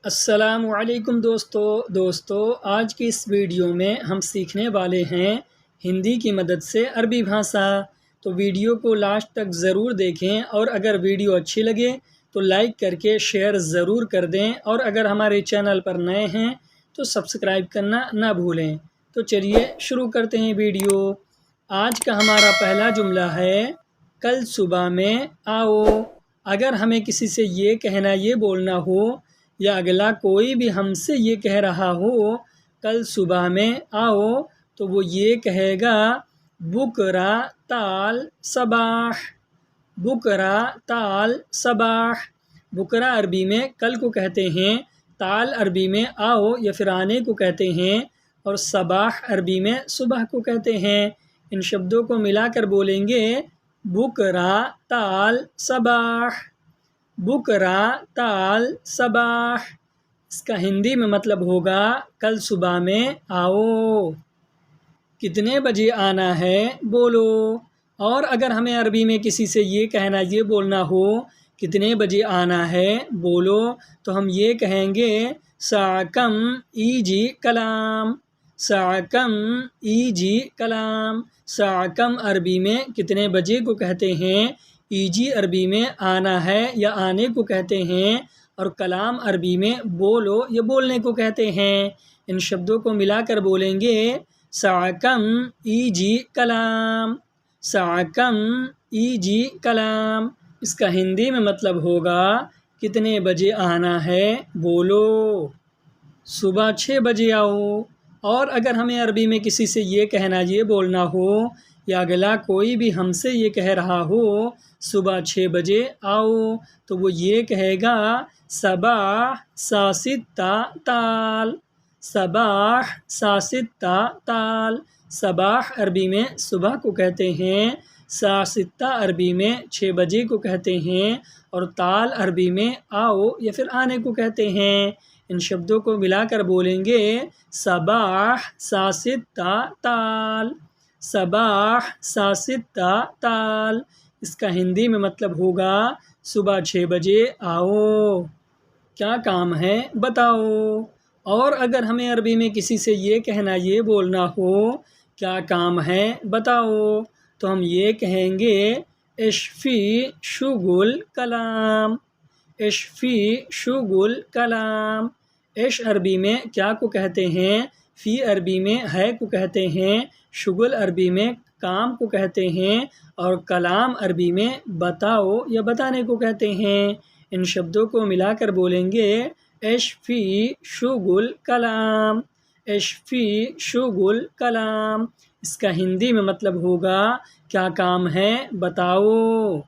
السلام علیکم دوستو آج کی اس ویڈیو میں ہم سیکھنے والے ہیں ہندی کی مدد سے عربی بھاشا۔ تو ویڈیو کو لاسٹ تک ضرور دیکھیں، اور اگر ویڈیو اچھی لگے تو لائک کر کے شیئر ضرور کر دیں، اور اگر ہمارے چینل پر نئے ہیں تو سبسکرائب کرنا نہ بھولیں۔ تو چلیے شروع کرتے ہیں ویڈیو۔ آج کا ہمارا پہلا جملہ ہے کل صبح میں آؤ۔ اگر ہمیں کسی سے یہ بولنا ہو یا اگلا کوئی بھی ہم سے یہ کہہ رہا ہو کل صبح میں آؤ، تو وہ یہ کہے گا بکرا تال صباح۔ بکرا تال صباح۔ بکرا عربی میں کل کو کہتے ہیں، تال عربی میں آؤ یا پھر آنے کو کہتے ہیں، اور صباح عربی میں صبح کو کہتے ہیں۔ ان شبدوں کو ملا کر بولیں گے بکرا تال صباح۔ بکرا تال صباح۔ اس کا ہندی میں مطلب ہوگا کل صبح میں آؤ۔ کتنے بجے آنا ہے بولو۔ اور اگر ہمیں عربی میں کسی سے یہ بولنا ہو کتنے بجے آنا ہے بولو، تو ہم یہ کہیں گے ساعة كم يجي کلام۔ ساعة كم يجي کلام۔ ساعة كم عربی میں کتنے بجے کو کہتے ہیں، ایجی عربی میں آنا ہے یا آنے کو کہتے ہیں، اور کلام عربی میں بولو یا بولنے کو کہتے ہیں۔ ان شبدوں کو ملا کر بولیں گے ساعة كم يجي کلام۔ ساعة كم يجي کلام۔ اس کا ہندی میں مطلب ہوگا کتنے بجے آنا ہے بولو۔ صبح 6 بجے آؤ۔ اور اگر ہمیں عربی میں کسی سے یہ بولنا ہو یا اگلا کوئی بھی ہم سے یہ کہہ رہا ہو صبح 6 بجے آؤ، تو وہ یہ کہے گا صباح الساعة 6 تال۔ صباح الساعة 6 تال۔ صباح عربی میں صبح کو کہتے ہیں، الساعة 6 عربی میں 6 بجے کو کہتے ہیں، اور تال عربی میں آؤ یا پھر آنے کو کہتے ہیں۔ ان شبدوں کو ملا کر بولیں گے صباح الساعة 6 تال۔ صباح الساعة 6 تال۔ اس کا ہندی میں مطلب ہوگا صبح 6 بجے آؤ۔ کیا کام ہے بتاؤ۔ اور اگر ہمیں عربی میں کسی سے یہ بولنا ہو کیا کام ہے بتاؤ، تو ہم یہ کہیں گے ايش في شغل کلام۔ ايش في شغل کلام۔ ایش عربی میں کیا کو کہتے ہیں، فی عربی میں ہے کو کہتے ہیں، شغل عربی میں کام کو کہتے ہیں، اور کلام عربی میں بتاؤ یا بتانے کو کہتے ہیں۔ ان شبدوں کو ملا کر بولیں گے ايش في شغل کلام۔ ايش في شغل کلام۔ اس کا ہندی میں مطلب ہوگا کیا کام ہے بتاؤ۔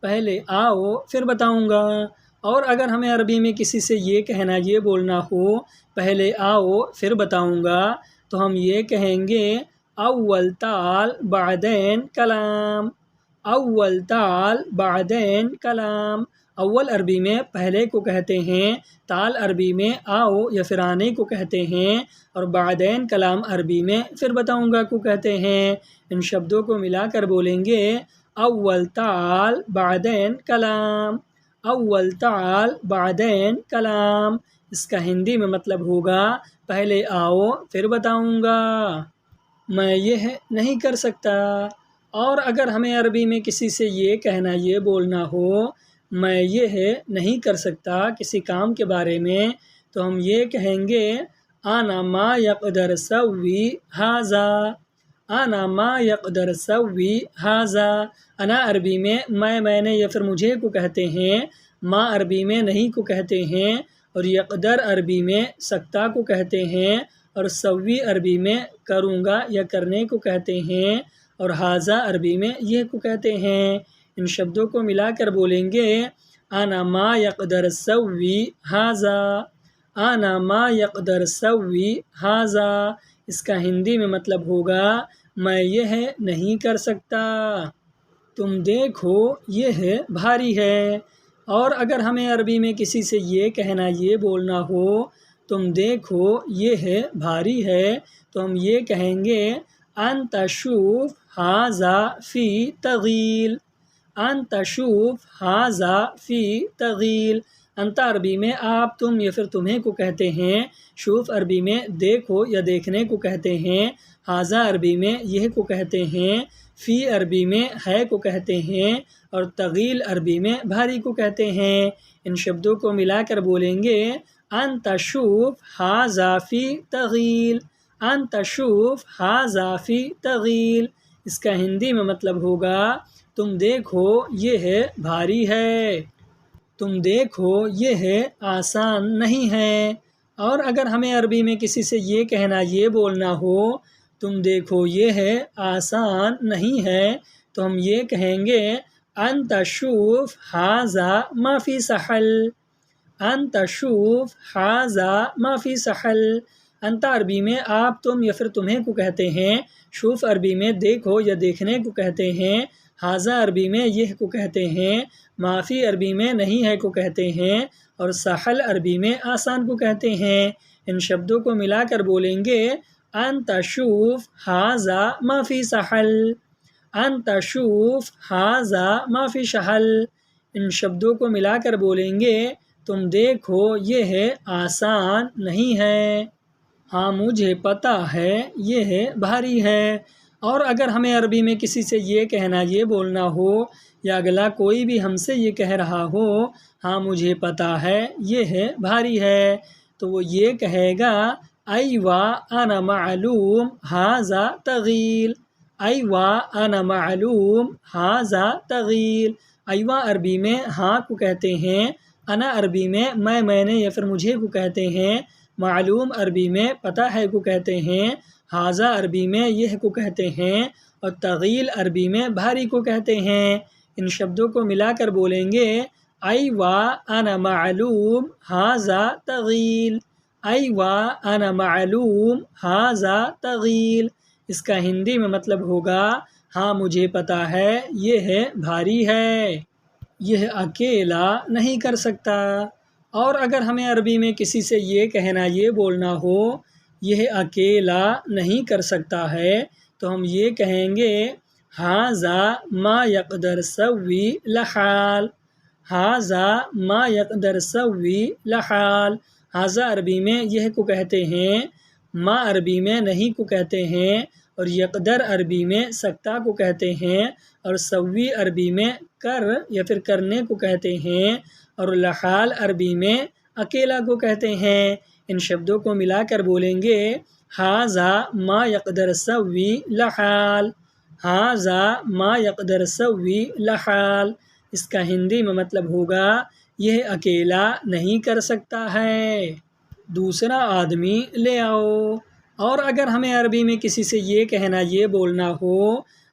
پہلے آؤ پھر بتاؤں گا۔ اور اگر ہمیں عربی میں کسی سے یہ بولنا ہو پہلے آؤ پھر بتاؤں گا، تو ہم یہ کہیں گے اول تال بعدین کلام۔ اول تال بعدین کلام۔ اول عربی میں پہلے کو کہتے ہیں، تال عربی میں آؤ یا پھر آنے کو کہتے ہیں، اور بعدین کلام عربی میں پھر بتاؤں گا کو کہتے ہیں۔ ان شبدوں کو ملا کر بولیں گے اول تال بعدین کلام۔ اول تال بعدین کلام۔ اس کا ہندی میں مطلب ہوگا پہلے آؤ پھر بتاؤں گا۔ میں یہ نہیں کر سکتا۔ اور اگر ہمیں عربی میں کسی سے یہ بولنا ہو میں یہ نہیں کر سکتا کسی کام کے بارے میں، تو ہم یہ کہیں گے انا ما يقدر اسوي هذا۔ انا ما يقدر اسوي هذا۔ انا عربی میں میں نے یا پھر مجھے کو کہتے ہیں، ما عربی میں نہیں کو کہتے ہیں، اور یقدر عربی میں سکتا کو کہتے ہیں، اور سوی عربی میں کروں گا یا کرنے کو کہتے ہیں، اور ھذا عربی میں یہ کو کہتے ہیں۔ ان شبدوں کو ملا کر بولیں گے انا ما يقدر اسوي ھذا۔ انا ما يقدر اسوي ھذا۔ اس کا ہندی میں مطلب ہوگا میں یہ نہیں کر سکتا۔ تم دیکھو یہ بھاری ہے۔ اور اگر ہمیں عربی میں کسی سے یہ بولنا ہو تم دیکھو یہ بھاری ہے، تو ہم یہ کہیں گے انت شوف ھذا فی تغیل۔ انت شوف ھذا فی تغیل۔ انت عربی میں آپ تم یا پھر تمہیں کو کہتے ہیں، شوف عربی میں دیکھو یا دیکھنے کو کہتے ہیں، ھذا عربی میں یہ کو کہتے ہیں، فی عربی میں ہے کو کہتے ہیں، اور تغیل عربی میں بھاری کو کہتے ہیں۔ ان شبدوں کو ملا کر بولیں گے انت شوف ھذا فی تغیل، انت شوف ھذا فی تغیل۔ اس کا ہندی میں مطلب ہوگا تم دیکھو یہ ہے بھاری ہے، تم دیکھو یہ ہے آسان نہیں ہے۔ اور اگر ہمیں عربی میں کسی سے یہ کہنا یہ بولنا ہو تم دیکھو یہ ہے آسان نہیں ہے، تو ہم یہ کہیں گے انت شوف ھذا ما فی سہل، انت شوف ھذا ما فی سہل۔ انت عربی میں آپ تم یا پھر تمہیں کو کہتے ہیں، شوف عربی میں دیکھو یا دیکھنے کو کہتے ہیں، ھذا عربی میں یہ کو کہتے ہیں، ما فی عربی میں نہیں ہے کو کہتے ہیں، اور سہل عربی میں آسان کو کہتے ہیں۔ ان شبدوں کو ملا کر بولیں گے انت شوف ھذا ما فی سہل، انت شوف ھذا ما فی سہل۔ ان شبدوں کو ملا کر بولیں گے تم دیکھو یہ ہے آسان نہیں ہے، ہاں مجھے پتہ ہے یہ ہے بھاری ہے۔ اور اگر ہمیں عربی میں کسی سے یہ کہنا یہ بولنا ہو یا اگلا کوئی بھی ہم سے یہ کہہ رہا ہو ہاں مجھے پتہ ہے یہ ہے بھاری ہے، تو وہ یہ کہے گا ایوہ انا معلوم ھذا تغیل، ایوہ انا معلوم ھذا تغیل۔ ایوہ عربی میں ہاں کو کہتے ہیں، انا عربی میں میں نے یا پھر مجھے کو کہتے ہیں، معلوم عربی میں پتہ ہے کو کہتے ہیں، ھذا عربی میں یہ کو کہتے ہیں، اور تغیل عربی میں بھاری کو کہتے ہیں۔ ان شبدوں کو ملا کر بولیں گے ایوہ انا معلوم ھذا تغیل، ایوہ انا معلوم ھذا تغیل۔ اس کا ہندی میں مطلب ہوگا ہاں مجھے پتہ ہے یہ ہے بھاری ہے، یہ اکیلا نہیں کر سکتا۔ اور اگر ہمیں عربی میں کسی سے یہ کہنا یہ بولنا ہو یہ اکیلا نہیں کر سکتا ہے، تو ہم یہ کہیں گے ھذا ما یقدر سوی لحال، ھذا ما یقدر سوی لحال۔ ھذا عربی میں یہ کو کہتے ہیں، ما عربی میں نہیں کو کہتے ہیں، اور یقدر عربی میں سکتا کو کہتے ہیں، اور سوی عربی میں کر یا پھر کرنے کو کہتے ہیں، اور لحال عربی میں اکیلا کو کہتے ہیں۔ ان شبدوں کو ملا کر بولیں گے ھذا ما یقدر سوی لحال، ھذا ما یقدر سوی لحال۔ اس کا ہندی میں مطلب ہوگا یہ اکیلا نہیں کر سکتا ہے، دوسرا آدمی لے آؤ۔ اور اگر ہمیں عربی میں کسی سے یہ کہنا یہ بولنا ہو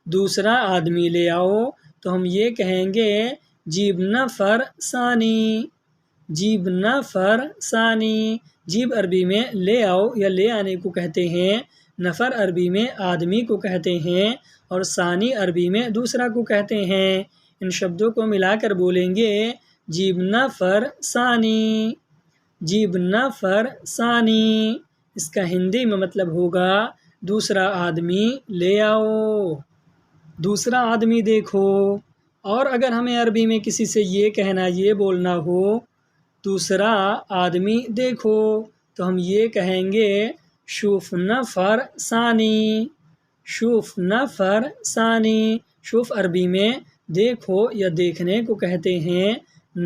دوسرا آدمی لے آؤ، تو ہم یہ کہیں گے جیب نفر ثانی، جیب نفر ثانی۔ جیب عربی میں لے آؤ یا لے آنے کو کہتے ہیں، نفر عربی میں آدمی کو کہتے ہیں، اور ثانی عربی میں دوسرا کو کہتے ہیں۔ ان شبدوں کو ملا کر بولیں گے جیب نفر ثانی، جیب نفر ثانی۔ اس کا ہندی میں مطلب ہوگا دوسرا آدمی لے آؤ، دوسرا آدمی دیکھو۔ اور اگر ہمیں عربی میں کسی سے یہ کہنا یہ بولنا ہو دوسرا آدمی دیکھو، تو ہم یہ کہیں گے شوف نفر ثانی، شوف نفر ثانی۔ شوف عربی میں دیکھو یا دیکھنے کو کہتے ہیں،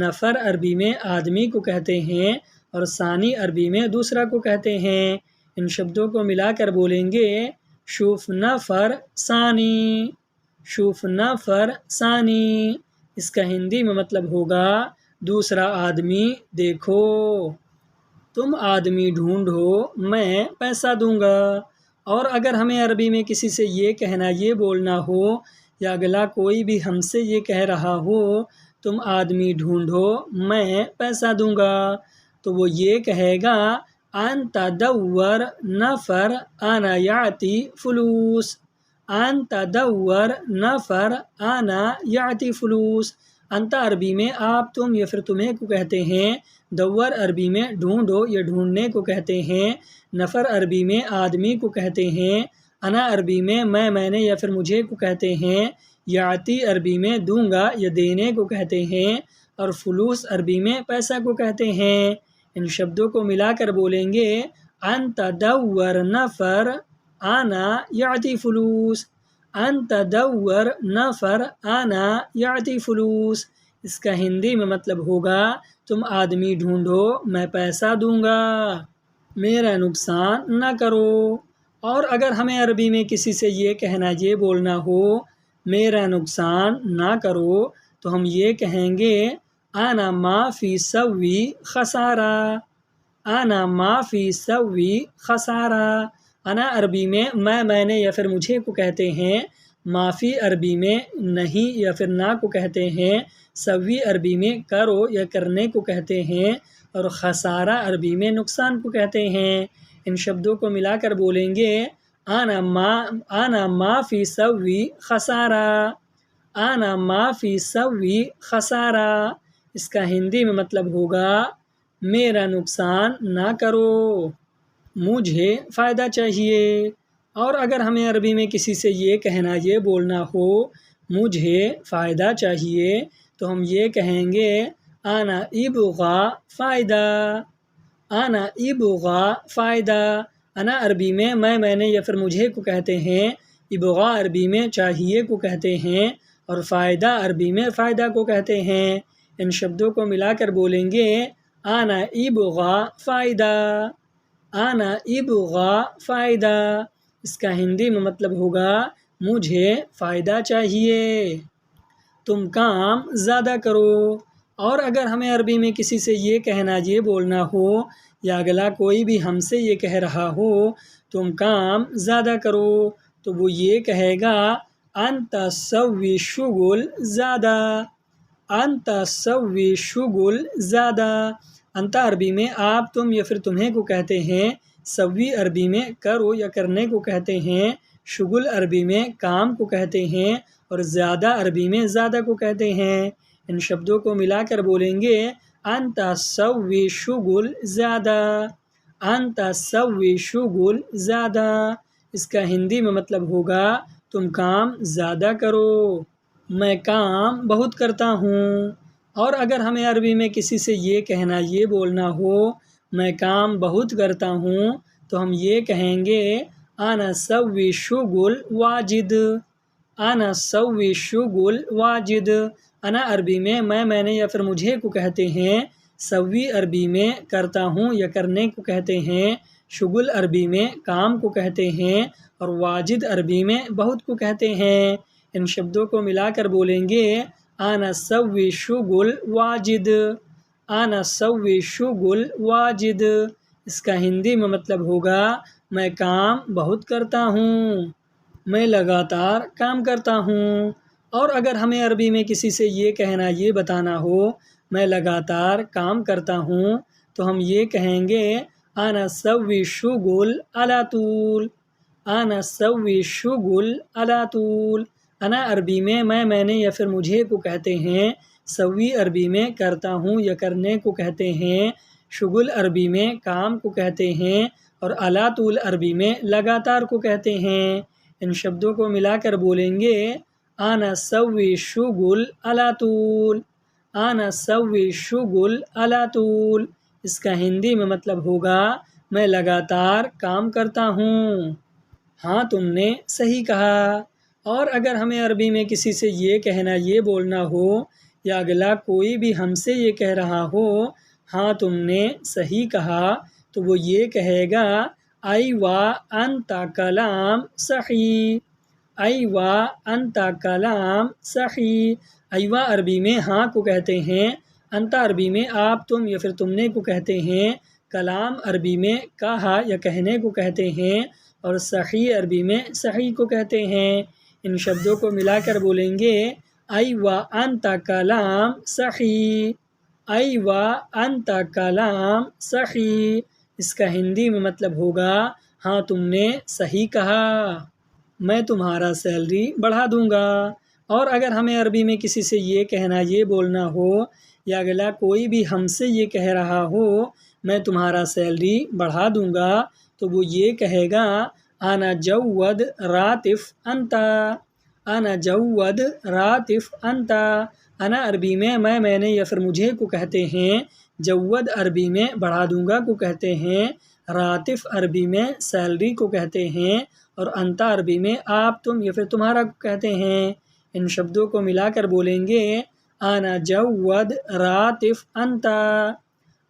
نفر عربی میں آدمی کو کہتے ہیں، اور ثانی عربی میں دوسرا کو کہتے ہیں۔ ان شبدوں کو ملا کر بولیں گے شوف نفر ثانی، شوف نفر ثانی۔ اس کا ہندی میں مطلب ہوگا دوسرا آدمی دیکھو، تم آدمی ڈھونڈو میں پیسہ دوں گا۔ اور اگر ہمیں عربی میں کسی سے یہ کہنا یہ بولنا ہو یا اگلا کوئی بھی ہم سے یہ کہہ رہا ہو تم آدمی ڈھونڈو میں پیسہ دوں گا، تو وہ یہ کہے گا انت دور نفر انا یعطی فلوس، انت دور نفر انا یعطی فلوس۔ انت عربی میں آپ تم یا پھر تمہیں کو کہتے ہیں، دور عربی میں ڈھونڈو یا ڈھونڈنے کو کہتے ہیں، نفر عربی میں آدمی کو کہتے ہیں، انا عربی میں میں نے یا پھر مجھے کو کہتے ہیں، یعطی عربی میں دوں گا یا دینے کو کہتے ہیں، اور فلوس عربی میں پیسہ کو کہتے ہیں۔ ان شبدوں کو ملا کر بولیں گے انت دور نفر آنا یعطی فلوس، انت دور نفر آنا یعطی فلوس۔ اس کا ہندی میں مطلب ہوگا تم آدمی ڈھونڈو میں پیسہ دوں گا، میرا نقصان نہ کرو۔ اور اگر ہمیں عربی میں کسی سے یہ کہنا یہ بولنا ہو میرا نقصان نہ کرو تو ہم یہ کہیں گے انا ما فی سوی خسارہ، انا ما فی سوی خسارہ۔ انا عربی میں میں نے یا پھر مجھے کو کہتے ہیں، معافی عربی میں نہیں یا پھر نہ کو کہتے ہیں، سوی عربی میں کرو یا کرنے کو کہتے ہیں، اور خسارہ عربی میں نقصان کو کہتے ہیں۔ ان شبدوں کو ملا کر بولیں گے انا ما فی سوی خسارہ، انا ما فی سوی خسارہ۔ اس کا ہندی میں مطلب ہوگا میرا نقصان نہ کرو، مجھے فائدہ چاہیے۔ اور اگر ہمیں عربی میں کسی سے یہ کہنا یہ بولنا ہو مجھے فائدہ چاہیے تو ہم یہ کہیں گے انا ابغا فائدہ، انا ابغا فائدہ۔ انا عربی میں میں نے یا پھر مجھے کو کہتے ہیں، ابغا عربی میں چاہیے کو کہتے ہیں، اور فائدہ عربی میں فائدہ کو کہتے ہیں۔ ان شبدوں کو ملا کر بولیں گے انا ابغا فائدہ، انا ابغا فائدہ۔ اس کا ہندی میں مطلب ہوگا مجھے فائدہ چاہیے، تم کام زیادہ کرو۔ اور اگر ہمیں عربی میں کسی سے یہ کہنا یہ بولنا ہو یا اگلا کوئی بھی ہم سے یہ کہہ رہا ہو تم کام زیادہ کرو تو وہ یہ کہے گا انت سوی شغل زیادہ، انت سوی شغل زیادہ۔ انت عربی میں آپ تم یا پھر تمہیں کو کہتے ہیں، سوی عربی میں کرو یا کرنے کو کہتے ہیں، شغل عربی میں کام کو کہتے ہیں، اور زیادہ عربی میں زیادہ کو کہتے ہیں۔ ان شبدوں کو ملا کر بولیں گے انت سوی شغل زیادہ، انت سوی شغل زیادہ۔ اس کا ہندی میں مطلب ہوگا تم کام زیادہ کرو، میں کام بہت کرتا ہوں۔ اور اگر ہمیں عربی میں کسی سے یہ کہنا یہ بولنا ہو میں کام بہت کرتا ہوں تو ہم یہ کہیں گے انا سوی شغل واجد، انا سوی شغل واجد۔ انا عربی میں میں نے یا پھر مجھے کو کہتے ہیں، سوی عربی میں کرتا ہوں یا کرنے کو کہتے ہیں، شغل عربی میں کام کو کہتے ہیں، اور واجد عربی میں بہت کو کہتے ہیں۔ ان شبدوں کو ملا کر بولیں گے انا سوی شغل واجد، انا سوی شغل واجد۔ اس کا ہندی میں مطلب ہوگا میں کام بہت کرتا ہوں، میں لگاتار کام کرتا ہوں۔ اور اگر ہمیں عربی میں کسی سے یہ کہنا یہ بتانا ہو میں لگاتار کام کرتا ہوں تو ہم یہ کہیں گے انا سوی شغل علی طول، انا سوی شغل علی طول۔ انا عربی میں میں نے یا پھر مجھے کو کہتے ہیں، سوی عربی میں کرتا ہوں یا کرنے کو کہتے ہیں، شغل عربی میں کام کو کہتے ہیں، اور علی طول عربی میں لگاتار کو کہتے ہیں۔ ان شبدوں کو ملا کر بولیں گے انا سوی شغل علی طول، انا سوی شغل علی طول۔ اس کا ہندی میں مطلب ہوگا میں لگاتار کام کرتا ہوں۔ ہاں تم نے صحیح کہا۔ اور اگر ہمیں عربی میں کسی سے یہ کہنا یہ بولنا ہو یا اگلا کوئی بھی ہم سے یہ کہہ رہا ہو ہاں تم نے صحیح کہا تو وہ یہ کہے گا ایوا انت کلام صحیح، ایوا انت کلام صحیح۔ ایوا عربی میں ہاں کو کہتے ہیں، انت عربی میں آپ تم یا پھر تم نے کو کہتے ہیں، کلام عربی میں کہا یا کہنے کو کہتے ہیں، اور صحیح عربی میں صحیح کو کہتے ہیں۔ ان شبدوں کو ملا کر بولیں گے ایوا انت کلام صحیح، ایوا انت کلام صحیح۔ اس کا ہندی میں مطلب ہوگا ہاں تم نے صحیح کہا، میں تمہارا سیلری بڑھا دوں گا۔ اور اگر ہمیں عربی میں کسی سے یہ کہنا یہ بولنا ہو یا اگلا کوئی بھی ہم سے یہ کہہ رہا ہو میں تمہارا سیلری بڑھا دوں گا تو وہ یہ کہے گا انا جود راتف انت، انا جود راتف انت۔ انا عربی میں میں نے یا پھر مجھے کو کہتے ہیں، جود عربی میں بڑھا دوں گا کو کہتے ہیں، راتف عربی میں سیلری کو کہتے ہیں، اور انتا عربی میں آپ تم یا پھر تمہارا کو کہتے ہیں۔ ان شبدوں کو ملا کر بولیں گے، انا جود راتف انتا،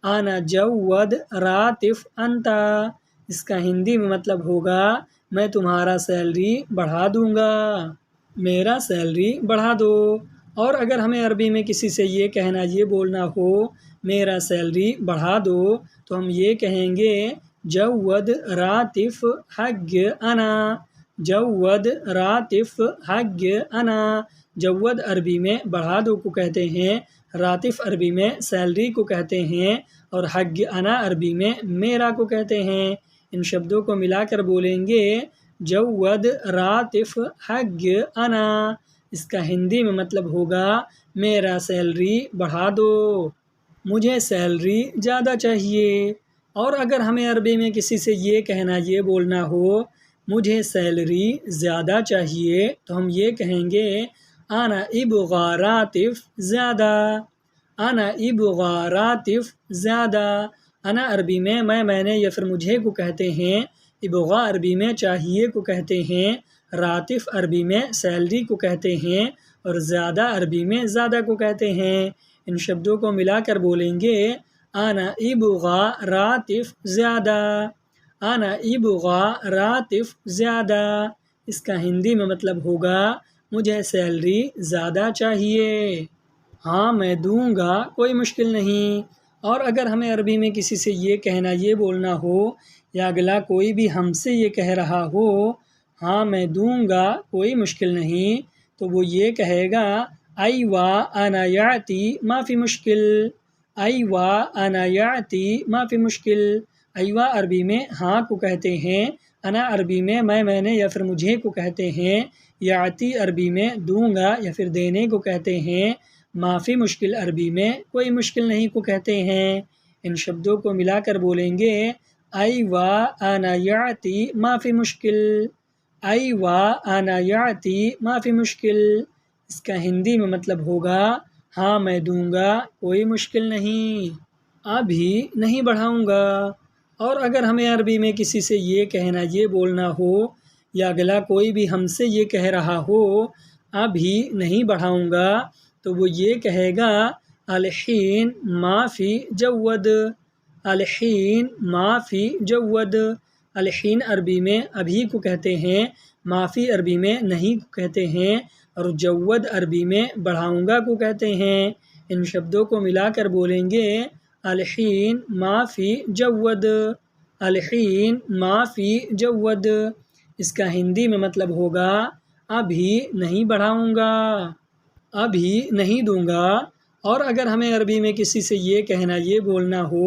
انا جود راتف انتا۔ اس کا ہندی میں مطلب ہوگا میں تمہارا سیلری بڑھا دوں گا، میرا سیلری بڑھا دو۔ اور اگر ہمیں عربی میں کسی سے یہ کہنا یہ بولنا ہو میرا سیلری بڑھا دو، تو ہم یہ کہیں گے جود راتف حق انا، جود راتف حق انا۔ جود عربی میں بڑھا دو کو کہتے ہیں، راتف عربی میں سیلری کو کہتے ہیں، اور حق انا عربی میں میرا کو کہتے ہیں۔ ان شبدوں کو ملا کر بولیں گے جود راتف حق انا۔ اس کا ہندی میں مطلب ہوگا میرا سیلری بڑھا دو، مجھے سیلری زیادہ چاہیے۔ اور اگر ہمیں عربی میں کسی سے یہ کہنا یہ بولنا ہو مجھے سیلری زیادہ چاہیے، تو ہم یہ کہیں گے انا ابغى راتف زیادہ، انا ابغى راتف زیادہ۔ انا عربی میں میں نے یا پھر مجھے کو کہتے ہیں، ابغا عربی میں چاہیے کو کہتے ہیں، راتف عربی میں سیلری کو کہتے ہیں، اور زیادہ عربی میں زیادہ کو کہتے ہیں۔ ان شبدوں کو ملا کر بولیں گے انا ابغى راتف زیادہ، انا ابغى راتف زیادہ۔ اس کا ہندی میں مطلب ہوگا مجھے سیلری زیادہ چاہیے، ہاں میں دوں گا کوئی مشکل نہیں۔ اور اگر ہمیں عربی میں کسی سے یہ کہنا یہ بولنا ہو یا اگلا کوئی بھی ہم سے یہ کہہ رہا ہو ہاں میں دوں گا کوئی مشکل نہیں، تو وہ یہ کہے گا ایوا انا یعطی ما فی مشکل، ایوا انا یعطی ما فی مشکل۔ ایوا عربی میں ہاں کو کہتے ہیں، انا عربی میں میں نے یا پھر مجھے کو کہتے ہیں، یعطی عربی میں دوں گا یا پھر دینے کو کہتے ہیں، ما فی مشکل عربی میں کوئی مشکل نہیں کو کہتے ہیں۔ ان شبدوں کو ملا کر بولیں گے ایوا انا یعطی ما فی مشکل، ایوا انا یعطی ما فی مشکل۔ اس کا ہندی میں مطلب ہوگا ہاں میں دوں گا کوئی مشکل نہیں، ابھی نہیں بڑھاؤں گا۔ اور اگر ہمیں عربی میں کسی سے یہ کہنا یہ بولنا ہو یا اگلا کوئی بھی ہم سے یہ کہہ رہا ہو ابھی نہیں بڑھاؤں گا، تو وہ یہ کہے گا الحین ما فی جود، الحین ما فی جود۔ الحین عربی میں ابھی کو کہتے ہیں، ما فی عربی میں نہیں کو کہتے ہیں، اور جود عربی میں بڑھاؤں گا کو کہتے ہیں۔ ان شبدوں کو ملا کر بولیں گے الحین ما فی جود، الحین ما فی جود۔ اس کا ہندی میں مطلب ہوگا ابھی نہیں بڑھاؤں گا، ابھی نہیں دوں گا۔ اور اگر ہمیں عربی میں کسی سے یہ کہنا یہ بولنا ہو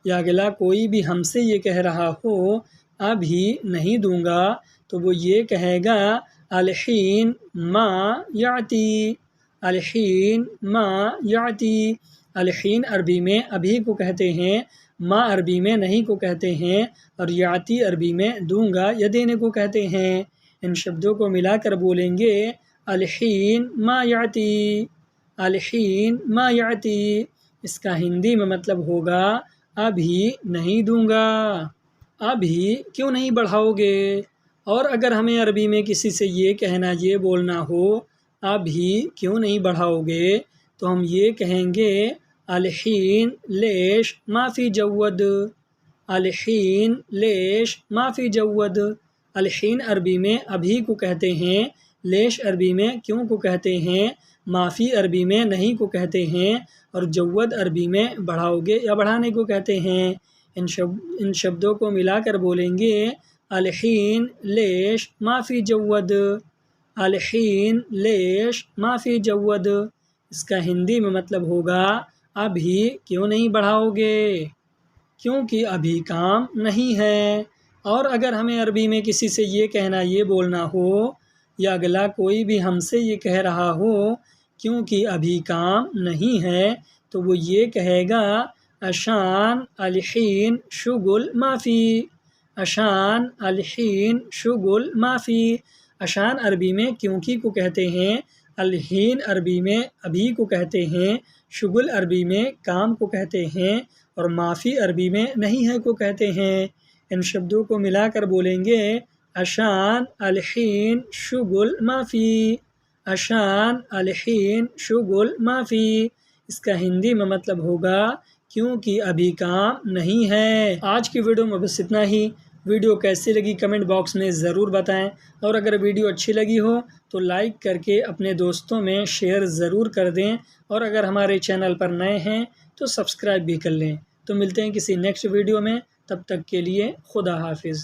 یا اگلا کوئی بھی ہم سے یہ کہہ رہا ہو ابھی نہیں دوں گا، تو وہ یہ کہے گا الحین ما یعطی، الحین ما یعطی۔ الحین عربی میں ابھی کو کہتے ہیں، ما عربی میں نہیں کو کہتے ہیں، اور یعطی عربی میں دوں گا یا دینے کو کہتے ہیں۔ ان شبدوں کو ملا کر بولیں گے الحین ما یعطی، الحین ما یعطی۔ اس کا ہندی میں مطلب ہوگا ابھی نہیں دوں گا، ابھی کیوں نہیں بڑھاؤ گے۔ اور اگر ہمیں عربی میں کسی سے یہ کہنا یہ بولنا ہو ابھی کیوں نہیں بڑھاؤ گے، تو ہم یہ کہیں گے الحین لیش ما فی جود، الحین لیش ما فی جود۔ الحین عربی میں ابھی کو کہتے ہیں، لیش عربی میں کیوں کو کہتے ہیں، ما فی عربی میں نہیں کو کہتے ہیں، اور جود عربی میں بڑھاؤ گے یا بڑھانے کو کہتے ہیں۔ ان شبدوں کو ملا کر بولیں گے الحین لیش ما فی جود، الحین لیش ما فی جود۔ اس کا ہندی میں مطلب ہوگا ابھی کیوں نہیں بڑھاؤ گے، کیونکہ ابھی کام نہیں ہے۔ اور اگر ہمیں عربی میں کسی سے یہ کہنا یہ بولنا ہو یا اگلا کوئی بھی ہم سے یہ کہہ رہا ہو کیونکہ ابھی کام نہیں ہے، تو وہ یہ کہے گا عشان الحین شغل ما فی، عشان الحین شغل ما فی۔ عشان عربی میں کیونکہ کو کہتے ہیں، الحین عربی میں ابھی کو کہتے ہیں، شغل عربی میں کام کو کہتے ہیں، اور معافی عربی میں نہیں ہے کو کہتے ہیں۔ ان شبدوں کو ملا کر بولیں گے عشان، الحین، شغل، معافی۔ عشان، الحین، شغل، معافی۔ اس کا ہندی میں مطلب ہوگا کیونکہ ابھی کام نہیں ہے۔ آج کی ویڈیو میں بس اتنا ہی۔ ویڈیو کیسی لگی کمنٹ باکس میں ضرور بتائیں، اور اگر ویڈیو اچھی لگی ہو تو لائک کر کے اپنے دوستوں میں شیئر ضرور کر دیں، اور اگر ہمارے چینل پر نئے ہیں تو سبسکرائب بھی کر لیں۔ تو ملتے ہیں کسی نیکسٹ ویڈیو میں، تب تک کے لیے خدا حافظ۔